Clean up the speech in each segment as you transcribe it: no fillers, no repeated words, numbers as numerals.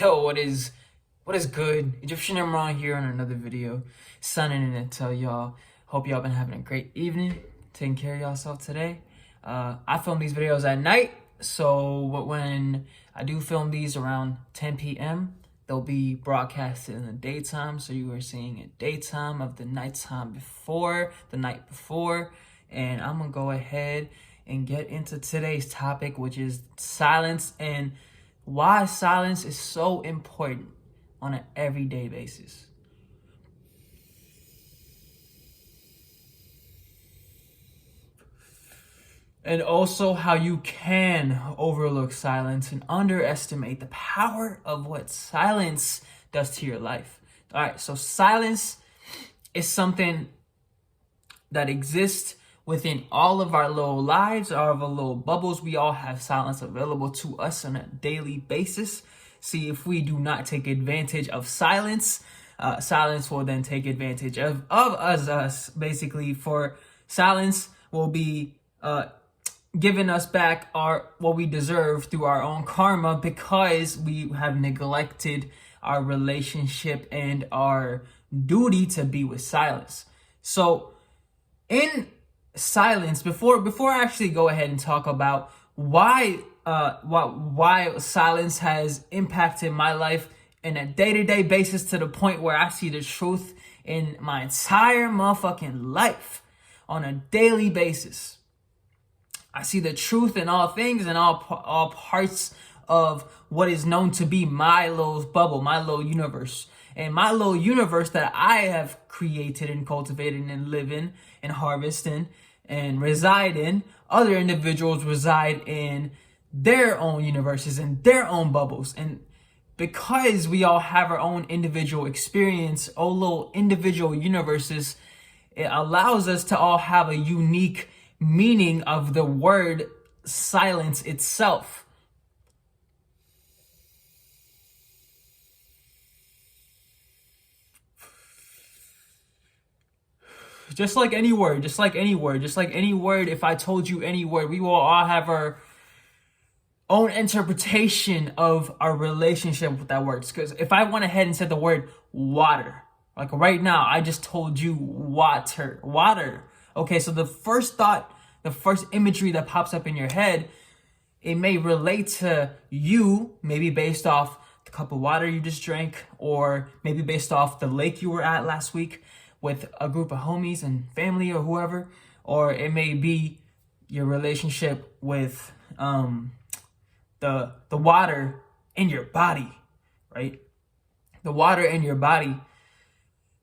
Yo, what is good? Egyptian Imran here on another video. Signing in to tell y'all. Hope y'all been having a great evening. Taking care of yourself today. I film these videos at night, so when I do film these around 10 p.m., they'll be broadcasted in the daytime. So you are seeing it daytime of the nighttime before, the night before. And I'm gonna go ahead and get into today's topic, which is silence and why silence is so important on an everyday basis. And also how you can overlook silence and underestimate the power of what silence does to your life. All right, so silence is something that exists within all of our little lives, all of our little bubbles. We all have silence available to us on a daily basis. See, if we do not take advantage of silence, silence will then take advantage of us. Basically, for silence will be giving us back what we deserve through our own karma, because we have neglected our relationship and our duty to be with silence. So in silence, before I actually go ahead and talk about why silence has impacted my life in a day-to-day basis to the point where I see the truth in my entire motherfucking life on a daily basis. I see the truth in all things and all parts of what is known to be my little bubble, my little universe. And my little universe that I have created and cultivated and live in and harvest in and reside in, other individuals reside in their own universes and their own bubbles. And because we all have our own individual experience, all little individual universes, it allows us to all have a unique meaning of the word silence itself. Just like any word, if I told you any word, we will all have our own interpretation of our relationship with that word. Because if I went ahead and said the word water, like right now, I just told you water. Okay, so the first thought, the first imagery that pops up in your head, it may relate to you, maybe based off the cup of water you just drank, or maybe based off the lake you were at last week with a group of homies and family or whoever, or it may be your relationship with the water in your body, right? The water in your body.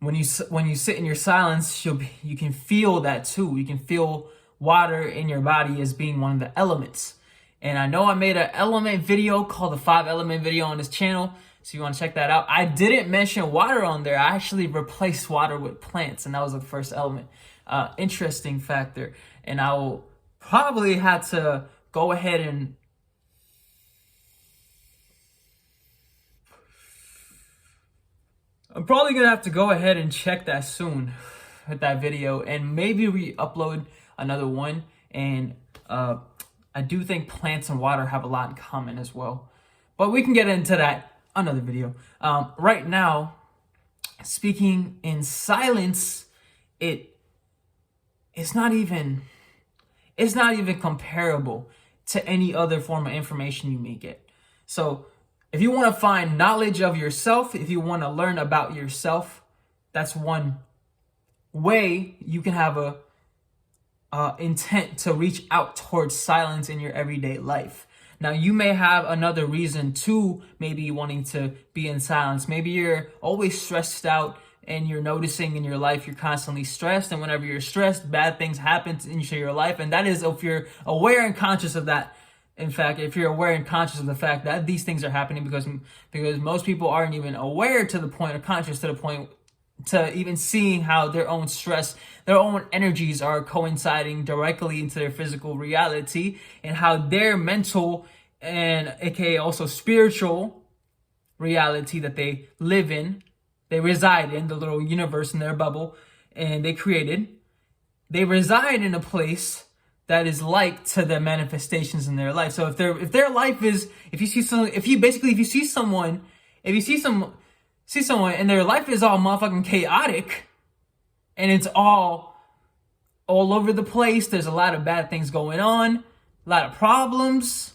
When you sit in your silence, you can feel that too. You can feel water in your body as being one of the elements. And I know I made an element video called the 5-element video on this channel, so you want to check that out. I didn't mention water on there. I actually replaced water with plants, and that was the first element. Interesting factor. And I will probably have to go ahead and I'm probably gonna have to go ahead and check that soon with that video, and maybe re-upload another one. And I do think plants and water have a lot in common as well, but we can get into that another video. Right now, speaking in silence, it's not even comparable to any other form of information you may get. So if you want to find knowledge of yourself, if you want to learn about yourself, that's one way you can have a intent to reach out towards silence in your everyday life. Now, you may have another reason to maybe wanting to be in silence. Maybe you're always stressed out and you're noticing in your life you're constantly stressed, and whenever you're stressed, bad things happen into your life. And that is if you're aware and conscious of that. In fact, if you're aware and conscious of the fact that these things are happening, because most people aren't even aware to the point, or conscious to the point, to even seeing how their own stress, their own energies are coinciding directly into their physical reality, and how their mental and aka also spiritual reality that they live in, they reside in, the little universe in their bubble, and they created, they reside in a place that is like to the manifestations in their life. So if their life is, if you see someone If you see someone and their life is all motherfucking chaotic and it's all over the place, there's a lot of bad things going on, a lot of problems,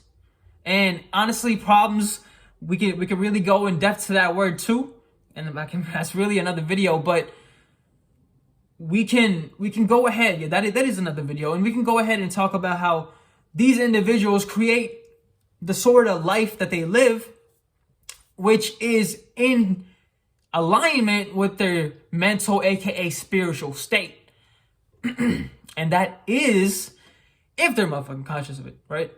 and honestly, problems, we could really go in depth to that word too, and that's really another video, but we can go ahead, yeah, that is another video, and we can go ahead and talk about how these individuals create the sort of life that they live, which is in alignment with their mental, aka spiritual state. And that is if they're motherfucking conscious of it, right?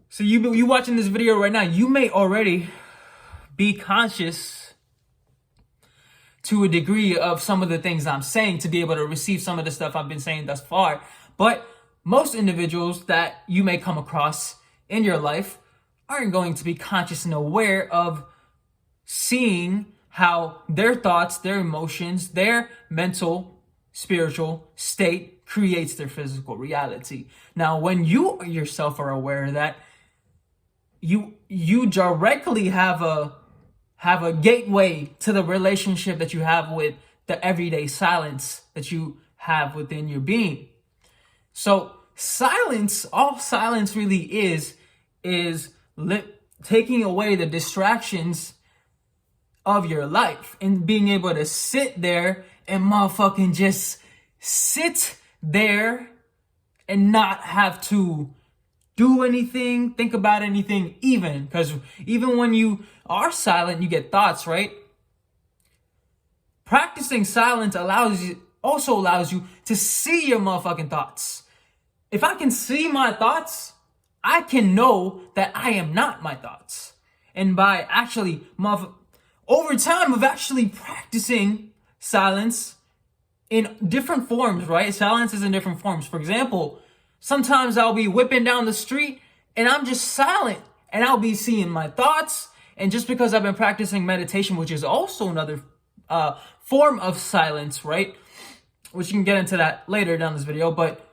So you watching this video right now, you may already be conscious to a degree of some of the things I'm saying to be able to receive some of the stuff I've been saying thus far. But most individuals that you may come across in your life aren't going to be conscious and aware of seeing how their thoughts, their emotions, their mental, spiritual state creates their physical reality. Now, when you yourself are aware of that, you directly have a gateway to the relationship that you have with the everyday silence that you have within your being. So silence, all silence really is taking away the distractions of your life and being able to sit there and motherfucking just sit there and not have to do anything, think about anything, even because even when you are silent, you get thoughts, right? Practicing silence also allows you to see your motherfucking thoughts. If I can see my thoughts, I can know that I am not my thoughts. And by actually over time of actually practicing silence in different forms, right? Silence is in different forms. For example, sometimes I'll be whipping down the street and I'm just silent and I'll be seeing my thoughts. And just because I've been practicing meditation, which is also another form of silence, right? Which you can get into that later down this video. But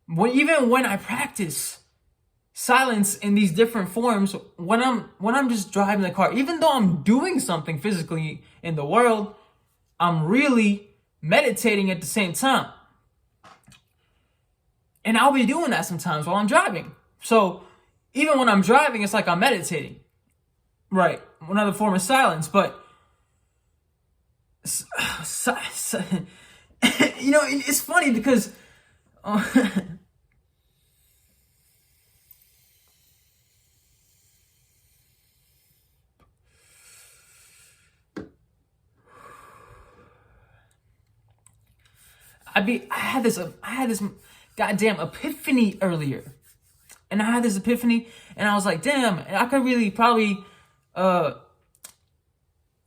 even when I practice silence in these different forms, when I'm just driving the car, even though I'm doing something physically in the world, I'm really meditating at the same time. And I'll be doing that sometimes while I'm driving. So even when I'm driving, it's like I'm meditating. Right. Another form of silence. But, you know, it's funny because I had this goddamn epiphany earlier. And I had this epiphany and I was like, damn, I could really probably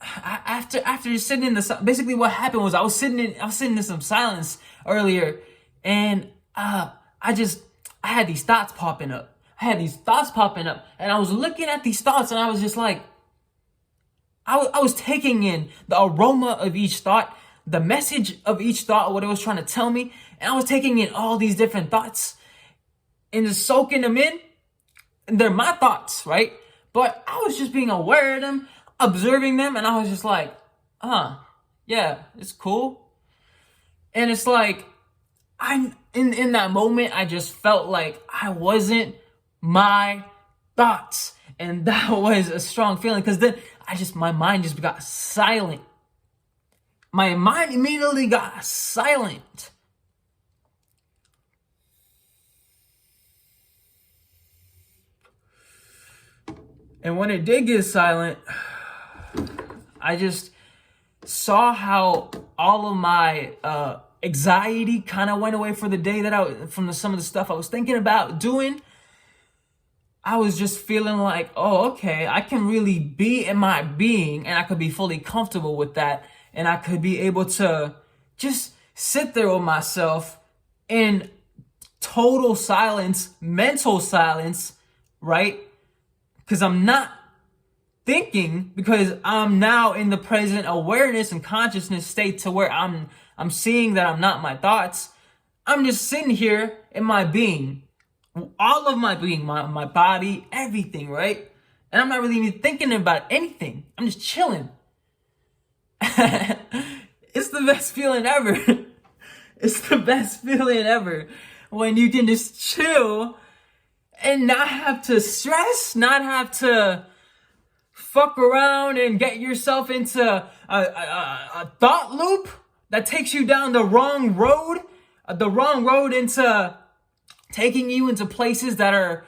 after sitting in the, basically what happened was I was sitting in some silence earlier, and I had these thoughts popping up. And I was looking at these thoughts and I was just like, I was taking in the aroma of each thought, the message of each thought, what it was trying to tell me. And I was taking in all these different thoughts and just soaking them in. And they're my thoughts, right? But I was just being aware of them, observing them. And I was just like, yeah, it's cool. And it's like, in that moment, I just felt like I wasn't my thoughts. And that was a strong feeling, because then my mind just got silent. My mind immediately got silent. And when it did get silent, I just saw how all of my anxiety kind of went away for the day, from some of the stuff I was thinking about doing. I was just feeling like, oh, okay, I can really be in my being, and I could be fully comfortable with that. And I could be able to just sit there with myself in total silence, mental silence, right? Because I'm not thinking, because I'm now in the present awareness and consciousness state to where I'm seeing that I'm not my thoughts. I'm just sitting here in my being, All of my being, my body, everything, right? And I'm not really even thinking about anything. I'm just chilling. It's the best feeling ever. It's the best feeling ever when you can just chill and not have to stress, not have to fuck around and get yourself into a thought loop that takes you down the wrong road into taking you into places that are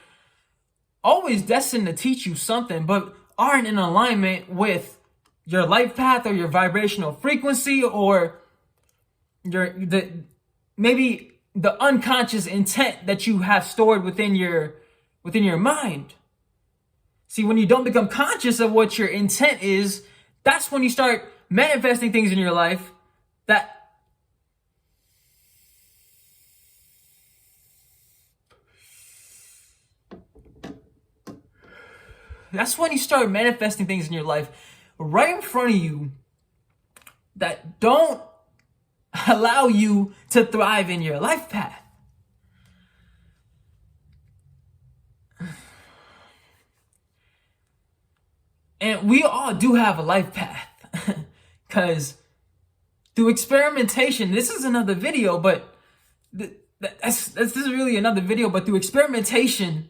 always destined to teach you something, but aren't in alignment with your life path or your vibrational frequency or maybe the unconscious intent that you have stored within your mind. See, when you don't become conscious of what your intent is, that's when you start manifesting things in your life that right in front of you that don't allow you to thrive in your life path. And we all do have a life path. Because through experimentation, this is another video, but this is really another video, but through experimentation,